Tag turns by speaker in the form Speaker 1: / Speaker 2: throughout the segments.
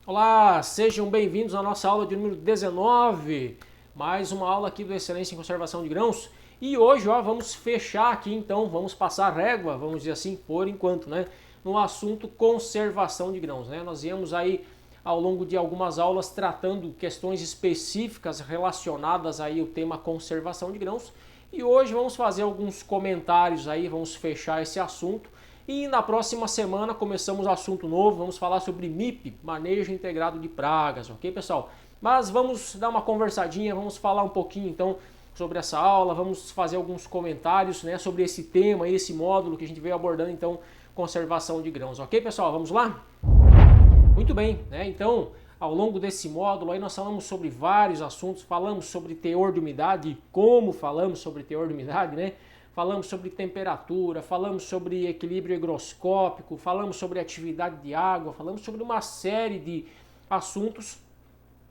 Speaker 1: Olá, sejam bem-vindos à nossa aula de número 19, mais uma aula aqui do Excelência em Conservação de Grãos. E hoje, vamos fechar aqui então, vamos passar a régua, vamos dizer assim, por enquanto, né, no assunto conservação de grãos, né? Nós íamos aí ao longo de algumas aulas tratando questões específicas relacionadas aí ao tema conservação de grãos. E hoje vamos fazer alguns comentários aí, vamos fechar esse assunto. E na próxima semana começamos assunto novo, vamos falar sobre MIP, Manejo Integrado de Pragas, ok pessoal? Mas vamos dar uma conversadinha, vamos falar um pouquinho então sobre essa aula, vamos fazer alguns comentários, né, sobre esse tema, esse módulo que a gente veio abordando então, conservação de grãos, ok pessoal? Vamos lá? Muito bem, né? Então, ao longo desse módulo aí nós falamos sobre vários assuntos, falamos sobre teor de umidade, como falamos sobre teor de umidade, né? Falamos sobre temperatura, falamos sobre equilíbrio higroscópico, falamos sobre atividade de água, falamos sobre uma série de assuntos,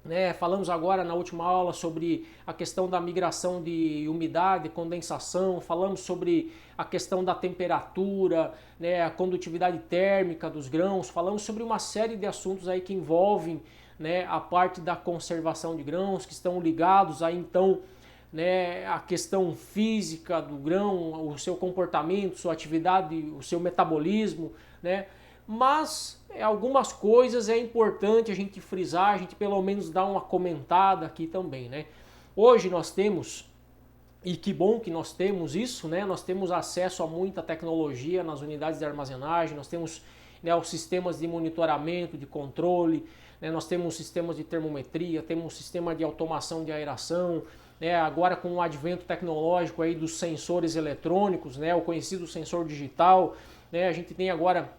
Speaker 1: né? Falamos agora na última aula sobre a questão da migração de umidade, condensação, falamos sobre a questão da temperatura, né? A condutividade térmica dos grãos, falamos sobre uma série de assuntos aí que envolvem, né, a parte da conservação de grãos, que estão ligados aí então, né, a questão física do grão, o seu comportamento, sua atividade, o seu metabolismo, né? Mas algumas coisas é importante a gente frisar, a gente pelo menos dar uma comentada aqui também, né? Hoje nós temos, e que bom que nós temos isso, né? Nós temos acesso a muita tecnologia nas unidades de armazenagem, nós temos, né, os sistemas de monitoramento, de controle, né? Nós temos sistemas de termometria, temos um sistema de automação de aeração, né? Agora com o advento tecnológico aí dos sensores eletrônicos, né? O conhecido sensor digital, né? A gente tem agora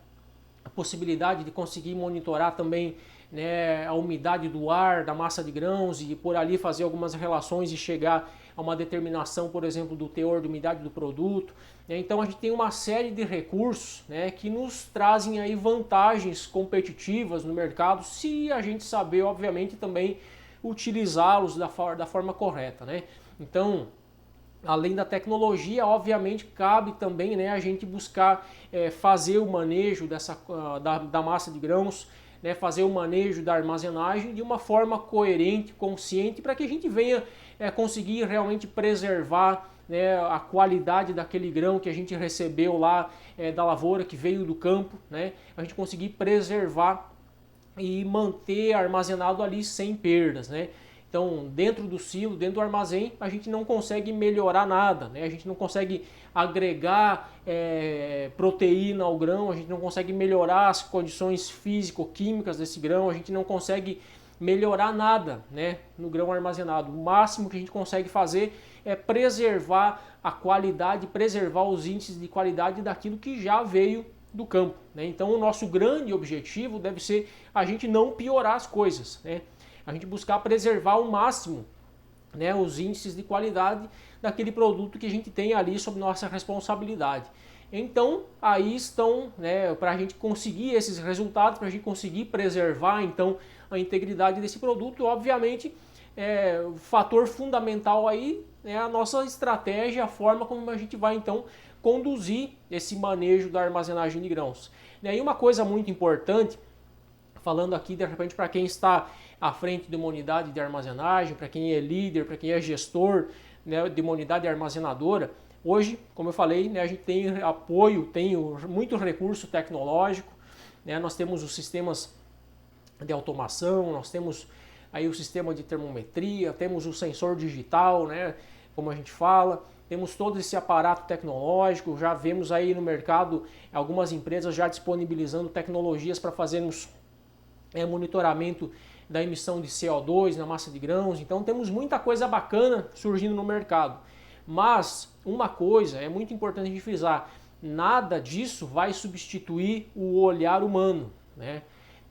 Speaker 1: a possibilidade de conseguir monitorar também, né, a umidade do ar, da massa de grãos e por ali fazer algumas relações e chegar a uma determinação, por exemplo, do teor de umidade do produto. Então a gente tem uma série de recursos, né, que nos trazem aí vantagens competitivas no mercado se a gente saber, obviamente, também utilizá-los da forma correta, né? Então, além da tecnologia, obviamente cabe também, né, a gente buscar fazer o manejo da massa de grãos, né, fazer o manejo da armazenagem de uma forma coerente, consciente, para que a gente venha conseguir realmente preservar, né, a qualidade daquele grão que a gente recebeu lá da lavoura, que veio do campo, né, a gente conseguir preservar e manter armazenado ali sem perdas, né? Então, dentro do silo, dentro do armazém, a gente não consegue melhorar nada, né? A gente não consegue agregar proteína ao grão, a gente não consegue melhorar as condições físico-químicas desse grão, a gente não consegue melhorar nada, né, no grão armazenado. O máximo que a gente consegue fazer é preservar a qualidade, preservar os índices de qualidade daquilo que já veio do campo, né? Então o nosso grande objetivo deve ser a gente não piorar as coisas, né? A gente buscar preservar ao máximo, né, os índices de qualidade daquele produto que a gente tem ali sob nossa responsabilidade. Então aí estão, né, para a gente conseguir esses resultados, para a gente conseguir preservar então a integridade desse produto, obviamente o fator fundamental aí é a nossa estratégia, a forma como a gente vai então conduzir esse manejo da armazenagem de grãos. E aí uma coisa muito importante, falando aqui de repente para quem está à frente de uma unidade de armazenagem, para quem é líder, para quem é gestor, né, de uma unidade armazenadora, hoje, como eu falei, né, a gente tem apoio, tem muito recurso tecnológico, né, nós temos os sistemas de automação, nós temos aí o sistema de termometria, temos o sensor digital, né, como a gente fala, temos todo esse aparato tecnológico, já vemos aí no mercado algumas empresas já disponibilizando tecnologias para fazermos monitoramento da emissão de CO2 na massa de grãos, então temos muita coisa bacana surgindo no mercado. Mas uma coisa é muito importante de frisar, nada disso vai substituir o olhar humano, né?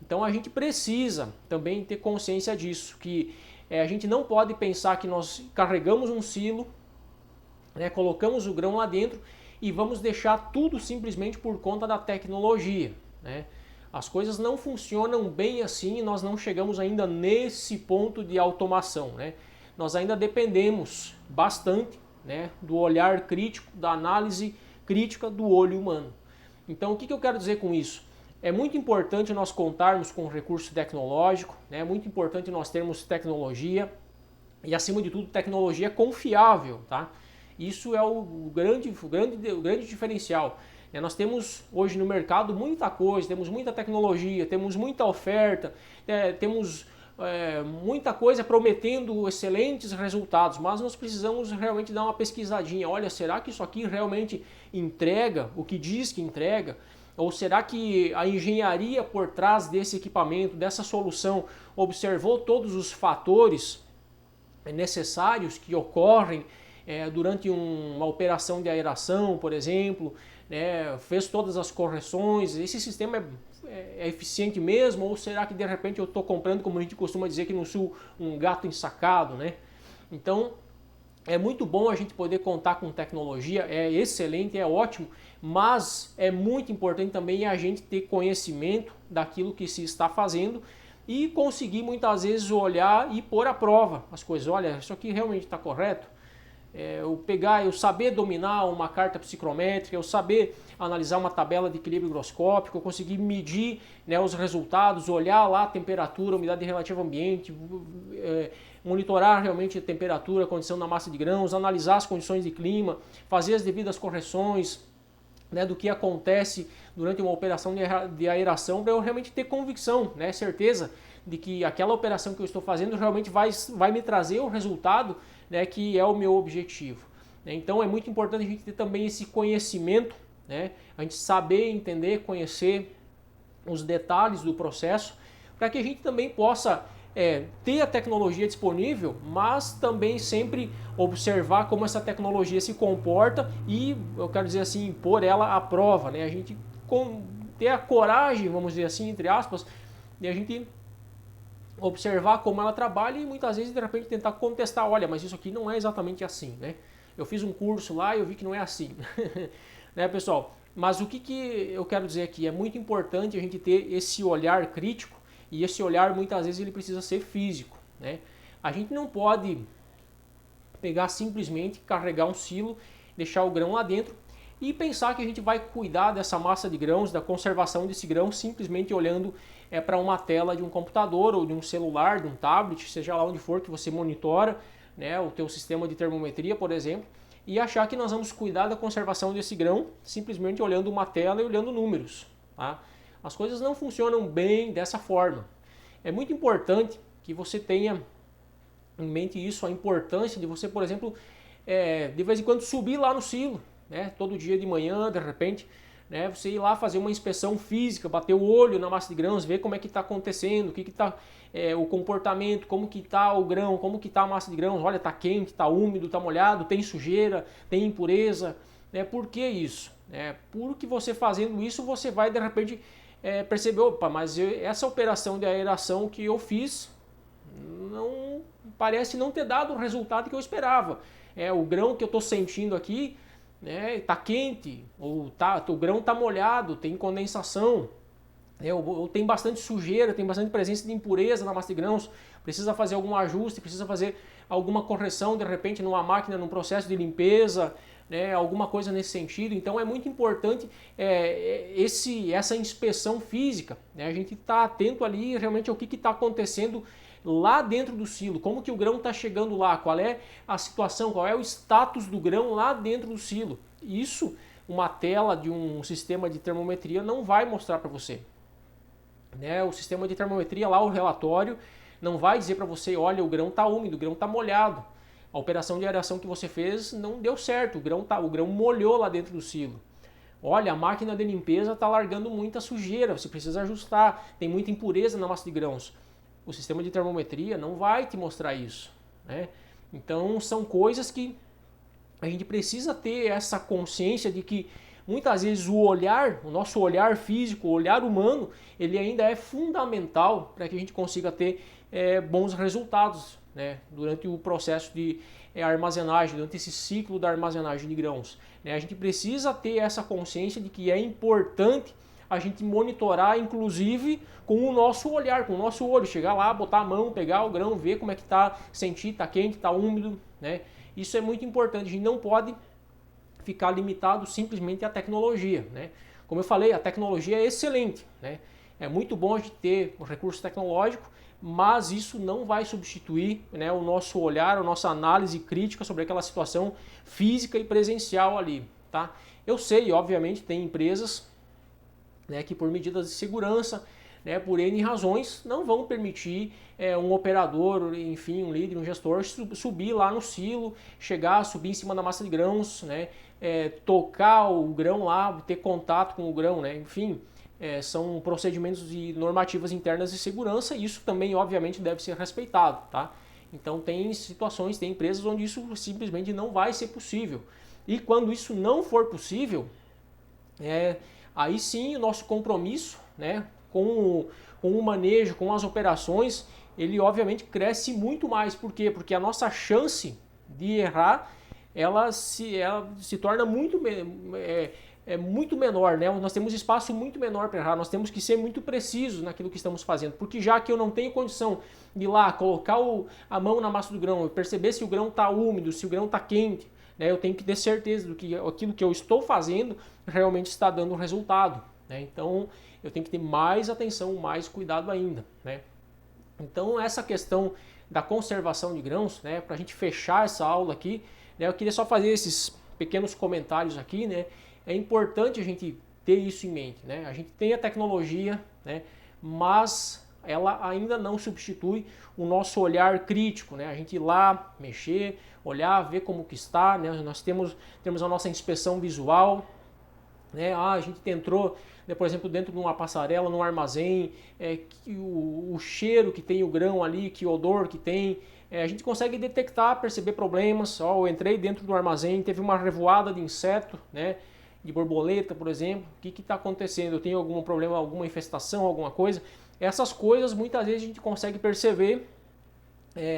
Speaker 1: Então a gente precisa também ter consciência disso, que a gente não pode pensar que nós carregamos um silo, né, colocamos o grão lá dentro e vamos deixar tudo simplesmente por conta da tecnologia, né? As coisas não funcionam bem assim e nós não chegamos ainda nesse ponto de automação, né? Nós ainda dependemos bastante, né, do olhar crítico, da análise crítica do olho humano. Então o que eu quero dizer com isso? É muito importante nós contarmos com recurso tecnológico, né? É muito importante nós termos tecnologia e, acima de tudo, tecnologia confiável, tá? Isso é o grande diferencial. Nós temos hoje no mercado muita coisa, temos muita tecnologia, temos muita oferta, temos muita coisa prometendo excelentes resultados, mas nós precisamos realmente dar uma pesquisadinha. Olha, será que isso aqui realmente entrega o que diz que entrega? Ou será que a engenharia por trás desse equipamento, dessa solução, observou todos os fatores necessários que ocorrem durante uma operação de aeração, por exemplo, né, fez todas as correções, esse sistema é eficiente mesmo, ou será que de repente eu estou comprando, como a gente costuma dizer aqui no sul, um gato ensacado, né? Então, é muito bom a gente poder contar com tecnologia, é excelente, é ótimo, mas é muito importante também a gente ter conhecimento daquilo que se está fazendo e conseguir muitas vezes olhar e pôr à prova as coisas. Olha, isso aqui realmente está correto? Eu saber dominar uma carta psicométrica, eu saber analisar uma tabela de equilíbrio higroscópico, eu conseguir medir, né, os resultados, olhar lá a temperatura, umidade relativa ambiente, monitorar realmente a temperatura, a condição da massa de grãos, analisar as condições de clima, fazer as devidas correções, né, do que acontece durante uma operação de aeração, para eu realmente ter convicção, né, certeza de que aquela operação que eu estou fazendo realmente vai me trazer o resultado, né, que é o meu objetivo. Então é muito importante a gente ter também esse conhecimento, né, a gente saber, entender, conhecer os detalhes do processo, para que a gente também possa ter a tecnologia disponível, mas também sempre observar como essa tecnologia se comporta e, eu quero dizer assim, pôr ela à prova, né? A gente ter a coragem, vamos dizer assim, entre aspas, de a gente observar como ela trabalha e muitas vezes de repente tentar contestar, olha, mas isso aqui não é exatamente assim, né? Eu fiz um curso lá e eu vi que não é assim, né, pessoal? Mas o que eu quero dizer aqui, é muito importante a gente ter esse olhar crítico, e esse olhar muitas vezes ele precisa ser físico, né? A gente não pode pegar simplesmente, carregar um silo, deixar o grão lá dentro e pensar que a gente vai cuidar dessa massa de grãos, da conservação desse grão, simplesmente olhando para uma tela de um computador ou de um celular, de um tablet, seja lá onde for que você monitora, né, o teu sistema de termometria, por exemplo, e achar que nós vamos cuidar da conservação desse grão simplesmente olhando uma tela e olhando números, tá? As coisas não funcionam bem dessa forma. É muito importante que você tenha em mente isso, a importância de você, por exemplo, de vez em quando subir lá no silo, né? Todo dia de manhã, de repente, né? Você ir lá fazer uma inspeção física, bater o olho na massa de grãos, ver como é que está acontecendo, o que está o comportamento, como que está o grão, como que está a massa de grãos. Olha, está quente, está úmido, está molhado, tem sujeira, tem impureza, né? Por que isso? Porque você fazendo isso, você vai de repente perceber, opa, mas essa operação de aeração que eu fiz não parece não ter dado o resultado que eu esperava. O grão que eu estou sentindo aqui, né, tá quente, ou o grão está molhado, tem condensação, ou tem bastante sujeira, tem bastante presença de impureza na massa de grãos, precisa fazer algum ajuste, precisa fazer alguma correção de repente numa máquina, num processo de limpeza, né, alguma coisa nesse sentido. Então é muito importante essa inspeção física, né, a gente está atento ali realmente ao que está acontecendo lá dentro do silo, como que o grão está chegando lá, qual é a situação, qual é o status do grão lá dentro do silo. Isso uma tela de um sistema de termometria não vai mostrar para você, né? O sistema de termometria lá, o relatório, não vai dizer para você, olha, o grão está úmido, o grão está molhado, a operação de aeração que você fez não deu certo, o grão molhou lá dentro do silo. Olha, a máquina de limpeza está largando muita sujeira, você precisa ajustar, tem muita impureza na massa de grãos. O sistema de termometria não vai te mostrar isso, né? Então são coisas que a gente precisa ter essa consciência de que muitas vezes o nosso olhar físico, o olhar humano, ele ainda é fundamental para que a gente consiga ter bons resultados, né, durante o processo de armazenagem, durante esse ciclo da armazenagem de grãos, né? A gente precisa ter essa consciência de que é importante a gente monitorar, inclusive, com o nosso olhar, com o nosso olho, chegar lá, botar a mão, pegar o grão, ver como é que está, sentir, está quente, está úmido, né? Isso é muito importante, a gente não pode ficar limitado simplesmente à tecnologia, né? Como eu falei, a tecnologia é excelente, né? É muito bom a gente ter o recurso tecnológico, mas isso não vai substituir, né, o nosso olhar, a nossa análise crítica sobre aquela situação física e presencial ali, tá? Eu sei, obviamente, tem empresas, né, que por medidas de segurança, né, por N razões, não vão permitir um operador, enfim, um líder, um gestor subir lá no silo, chegar, subir em cima da massa de grãos, né, tocar o grão lá, ter contato com o grão, né, enfim, são procedimentos e normativas internas de segurança e isso também, obviamente, deve ser respeitado, tá? Então tem situações, tem empresas onde isso simplesmente não vai ser possível. E quando isso não for possível, aí sim o nosso compromisso, né, com o manejo, com as operações, ele obviamente cresce muito mais. Por quê? Porque a nossa chance de errar, ela se torna muito muito menor, né? Nós temos espaço muito menor para errar, nós temos que ser muito precisos naquilo que estamos fazendo, porque já que eu não tenho condição de ir lá, colocar a mão na massa do grão, perceber se o grão está úmido, se o grão está quente, né? Eu tenho que ter certeza do que aquilo que eu estou fazendo realmente está dando resultado, né? Então eu tenho que ter mais atenção, mais cuidado ainda, né? Então essa questão da conservação de grãos, né? Para a gente fechar essa aula aqui, né? Eu queria só fazer esses pequenos comentários aqui, né? É importante a gente ter isso em mente, né? A gente tem a tecnologia, né? Mas ela ainda não substitui o nosso olhar crítico, né? A gente ir lá, mexer, olhar, ver como que está, né? Nós temos a nossa inspeção visual, né? A gente entrou, né, por exemplo, dentro de uma passarela, num armazém, que o cheiro que tem o grão ali, que odor que tem, a gente consegue detectar, perceber problemas. Eu entrei dentro do armazém, teve uma revoada de inseto, né? De borboleta, por exemplo, o que está acontecendo? Eu tenho algum problema, alguma infestação, alguma coisa? Essas coisas muitas vezes a gente consegue perceber,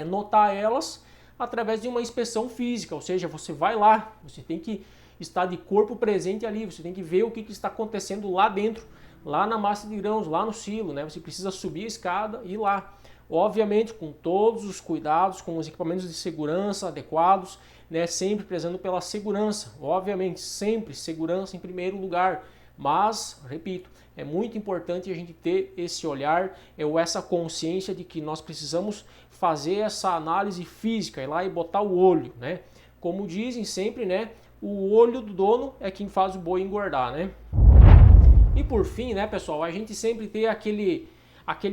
Speaker 1: notar elas através de uma inspeção física, ou seja, você vai lá, você tem que estar de corpo presente ali, você tem que ver o que está acontecendo lá dentro, lá na massa de grãos, lá no silo, né? Você precisa subir a escada e ir lá. Obviamente com todos os cuidados, com os equipamentos de segurança adequados, né, sempre prezando pela segurança, obviamente sempre segurança em primeiro lugar, mas, repito, é muito importante a gente ter esse olhar ou essa consciência de que nós precisamos fazer essa análise física, ir lá e botar o olho, né? Como dizem sempre, né, o olho do dono é quem faz o boi engordar, né? E por fim, né, pessoal, a gente sempre tem aquele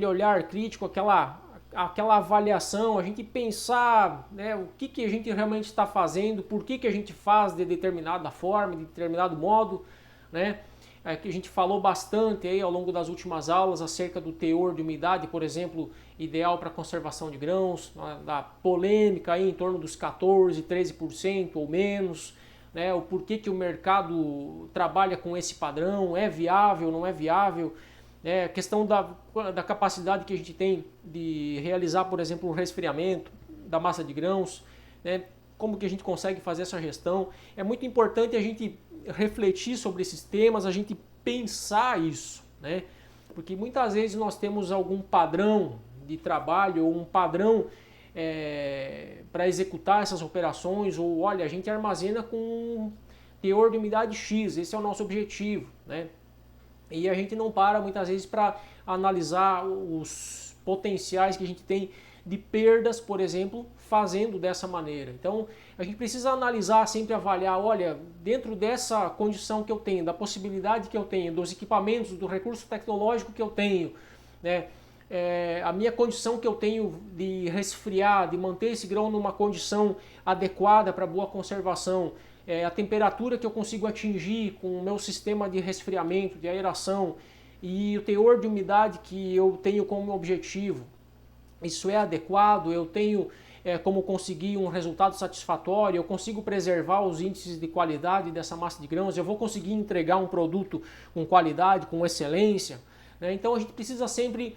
Speaker 1: olhar crítico, aquela avaliação, a gente pensar, né, o que a gente realmente está fazendo, por que a gente faz de determinada forma, de determinado modo, né? Que a gente falou bastante aí ao longo das últimas aulas acerca do teor de umidade, por exemplo, ideal para conservação de grãos, da polêmica aí em torno dos 14, 13% ou menos, né? O porquê que o mercado trabalha com esse padrão, é viável, não é viável, a questão da capacidade que a gente tem de realizar, por exemplo, o resfriamento da massa de grãos, né? Como que a gente consegue fazer essa gestão. É muito importante a gente refletir sobre esses temas, a gente pensar isso, né? Porque muitas vezes nós temos algum padrão de trabalho ou um padrão para executar essas operações, ou olha, a gente armazena com teor de umidade X, esse é o nosso objetivo, né? E a gente não para muitas vezes para analisar os potenciais que a gente tem de perdas, por exemplo, fazendo dessa maneira. Então a gente precisa analisar, sempre avaliar, olha, dentro dessa condição que eu tenho, da possibilidade que eu tenho, dos equipamentos, do recurso tecnológico que eu tenho, né? A minha condição que eu tenho de resfriar, de manter esse grão numa condição adequada para boa conservação, a temperatura que eu consigo atingir com o meu sistema de resfriamento, de aeração e o teor de umidade que eu tenho como objetivo, isso é adequado, eu tenho como conseguir um resultado satisfatório, eu consigo preservar os índices de qualidade dessa massa de grãos, eu vou conseguir entregar um produto com qualidade, com excelência, né? Então a gente precisa sempre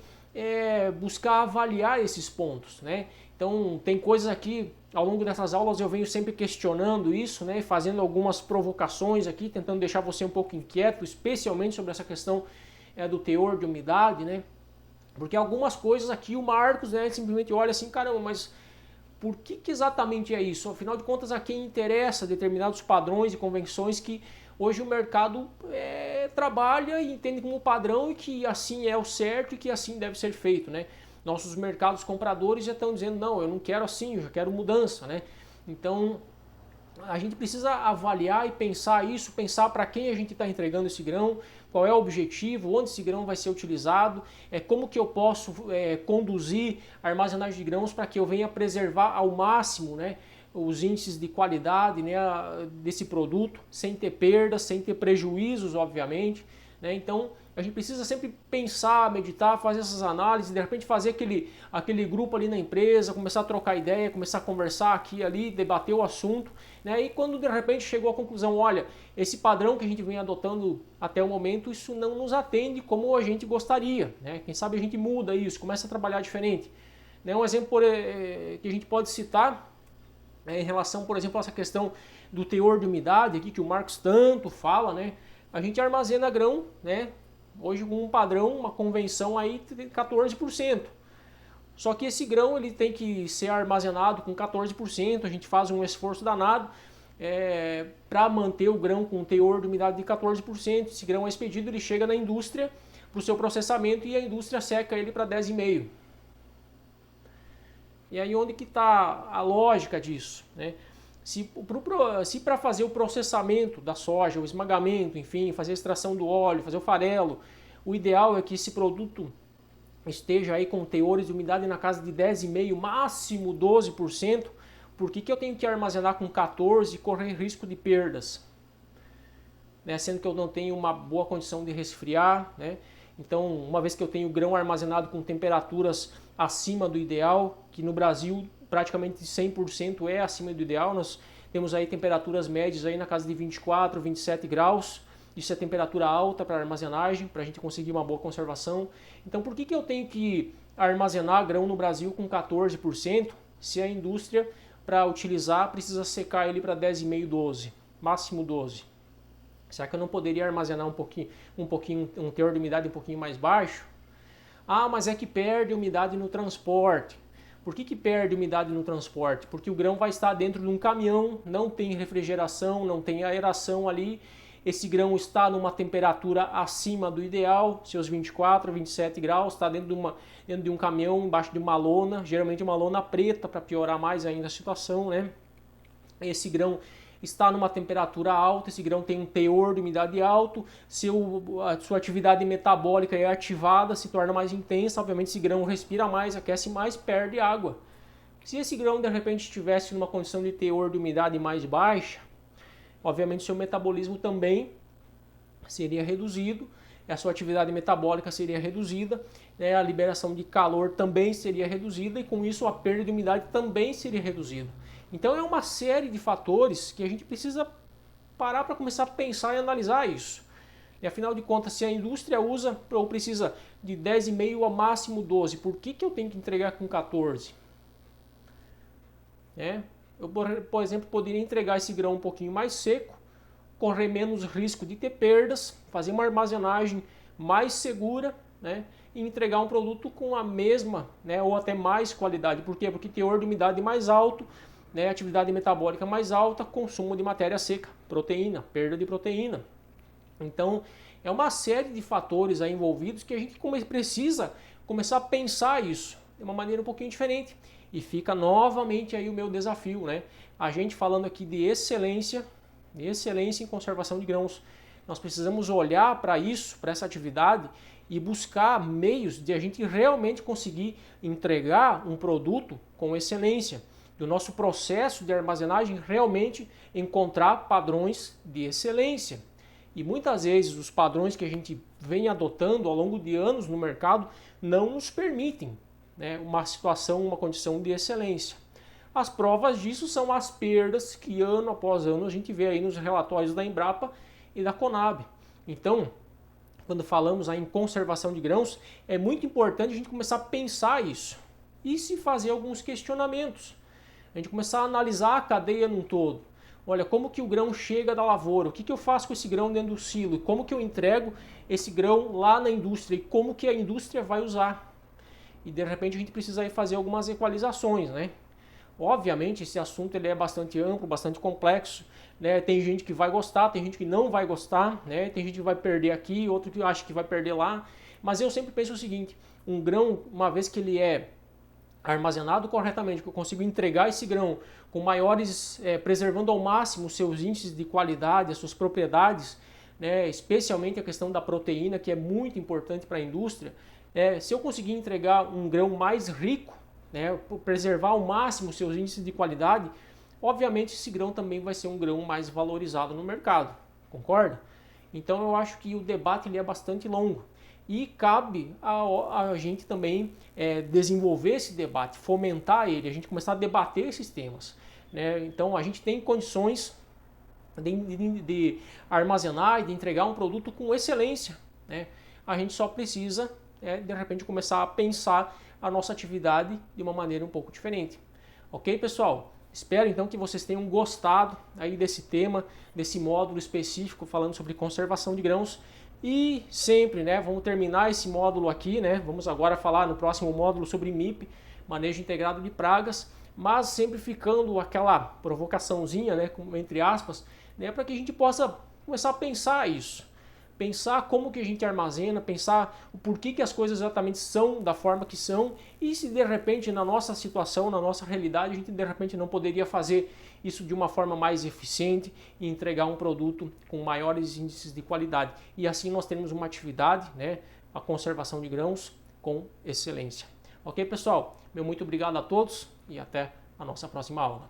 Speaker 1: buscar avaliar esses pontos, né? Então tem coisas aqui, ao longo dessas aulas eu venho sempre questionando isso, né? Fazendo algumas provocações aqui, tentando deixar você um pouco inquieto, especialmente sobre essa questão do teor de umidade, né? Porque algumas coisas aqui o Marcos, né, simplesmente olha assim, caramba, mas por que exatamente é isso? Afinal de contas, a quem interessa determinados padrões e convenções que hoje o mercado trabalha e entende como padrão e que assim é o certo e que assim deve ser feito, né? Nossos mercados compradores já estão dizendo, não, eu não quero assim, eu já quero mudança, né? Então, a gente precisa avaliar e pensar isso, pensar para quem a gente está entregando esse grão, qual é o objetivo, onde esse grão vai ser utilizado, como que eu posso conduzir a armazenagem de grãos para que eu venha preservar ao máximo, né, os índices de qualidade, né, desse produto, sem ter perdas, sem ter prejuízos, obviamente, né? Então, a gente precisa sempre pensar, meditar, fazer essas análises, de repente fazer aquele grupo ali na empresa, começar a trocar ideia, começar a conversar aqui e ali, debater o assunto, né? E quando de repente chegou à conclusão, olha, esse padrão que a gente vem adotando até o momento, isso não nos atende como a gente gostaria, né? Quem sabe a gente muda isso, começa a trabalhar diferente. Né? Um exemplo que a gente pode citar em relação, por exemplo, a essa questão do teor de umidade aqui, que o Marcos tanto fala, né? A gente armazena grão, né? Hoje com um padrão, uma convenção aí de 14%. Só que esse grão ele tem que ser armazenado com 14%, a gente faz um esforço danado para manter o grão com teor de umidade de 14%. Esse grão é expedido, ele chega na indústria para o seu processamento e a indústria seca ele para 10,5%. E aí onde que está a lógica disso, né? Se para fazer o processamento da soja, o esmagamento, enfim, fazer a extração do óleo, fazer o farelo, o ideal é que esse produto esteja aí com teores de umidade na casa de 10,5%, máximo 12%. Por que eu tenho que armazenar com 14% e correr risco de perdas? Né? Sendo que eu não tenho uma boa condição de resfriar, né? Então, uma vez que eu tenho grão armazenado com temperaturas acima do ideal, que no Brasil praticamente 100% é acima do ideal, nós temos aí temperaturas médias aí na casa de 24, 27 graus, isso é temperatura alta para armazenagem, para a gente conseguir uma boa conservação. Então, por que eu tenho que armazenar grão no Brasil com 14%, se a indústria, para utilizar, precisa secar ele para 10,5%, 12%, máximo 12%? Será que eu não poderia armazenar um teor de umidade um pouquinho mais baixo? Ah, mas é que perde umidade no transporte. Por que perde umidade no transporte? Porque o grão vai estar dentro de um caminhão, não tem refrigeração, não tem aeração ali. Esse grão está numa temperatura acima do ideal, seus 24, 27 graus, está dentro de um caminhão, embaixo de uma lona, geralmente uma lona preta para piorar mais ainda a situação, né? Esse grão está numa temperatura alta, esse grão tem um teor de umidade alto, a sua atividade metabólica é ativada, se torna mais intensa, obviamente esse grão respira mais, aquece mais, perde água. Se esse grão de repente estivesse numa condição de teor de umidade mais baixa, obviamente seu metabolismo também seria reduzido, a sua atividade metabólica seria reduzida, né, a liberação de calor também seria reduzida e com isso a perda de umidade também seria reduzida. Então é uma série de fatores que a gente precisa parar para começar a pensar e analisar isso. E afinal de contas, se a indústria usa ou precisa de 10,5% ao máximo 12%, por que eu tenho que entregar com 14%? Eu, por exemplo, poderia entregar esse grão um pouquinho mais seco, correr menos risco de ter perdas, fazer uma armazenagem mais segura, né, e entregar um produto com a mesma, né, ou até mais qualidade. Por quê? Porque teor de umidade mais alto, né, atividade metabólica mais alta, consumo de matéria seca, proteína, perda de proteína. Então, é uma série de fatores aí envolvidos que a gente precisa começar a pensar isso de uma maneira um pouquinho diferente. E fica novamente aí o meu desafio, né? A gente falando aqui de excelência em conservação de grãos. Nós precisamos olhar para isso, para essa atividade e buscar meios de a gente realmente conseguir entregar um produto com excelência. Do nosso processo de armazenagem realmente encontrar padrões de excelência. E muitas vezes os padrões que a gente vem adotando ao longo de anos no mercado não nos permitem, né, uma situação, uma condição de excelência. As provas disso são as perdas que ano após ano a gente vê aí nos relatórios da Embrapa e da Conab. Então, quando falamos aí em conservação de grãos, é muito importante a gente começar a pensar isso e se fazer alguns questionamentos. A gente começar a analisar a cadeia num todo. Olha, como que o grão chega da lavoura? O que eu faço com esse grão dentro do silo? Como que eu entrego esse grão lá na indústria? E como que a indústria vai usar? E de repente a gente precisa aí fazer algumas equalizações, né? Obviamente esse assunto ele é bastante amplo, bastante complexo, né? Tem gente que vai gostar, tem gente que não vai gostar, né? Tem gente que vai perder aqui, outro que acha que vai perder lá, mas eu sempre penso o seguinte, um grão, uma vez que ele é armazenado corretamente, que eu consigo entregar esse grão com maiores, preservando ao máximo os seus índices de qualidade, as suas propriedades, né, especialmente a questão da proteína, que é muito importante para a indústria. Se eu conseguir entregar um grão mais rico, né, preservar ao máximo os seus índices de qualidade, obviamente esse grão também vai ser um grão mais valorizado no mercado, concorda? Então eu acho que o debate ele é bastante longo. E cabe a gente também desenvolver esse debate, fomentar ele, a gente começar a debater esses temas, né? Então a gente tem condições de armazenar e de entregar um produto com excelência, né? A gente só precisa, de repente, começar a pensar a nossa atividade de uma maneira um pouco diferente. Ok, pessoal? Espero então que vocês tenham gostado aí desse tema, desse módulo específico falando sobre conservação de grãos. E sempre, né, vamos terminar esse módulo aqui, né? Vamos agora falar no próximo módulo sobre MIP, manejo integrado de pragas, mas sempre ficando aquela provocaçãozinha, né, entre aspas, né, para que a gente possa começar a pensar isso. Pensar como que a gente armazena, pensar o porquê que as coisas exatamente são da forma que são e se de repente na nossa situação, na nossa realidade, a gente de repente não poderia fazer isso de uma forma mais eficiente e entregar um produto com maiores índices de qualidade. E assim nós teremos uma atividade, né, a conservação de grãos com excelência. Ok, pessoal? Meu muito obrigado a todos e até a nossa próxima aula.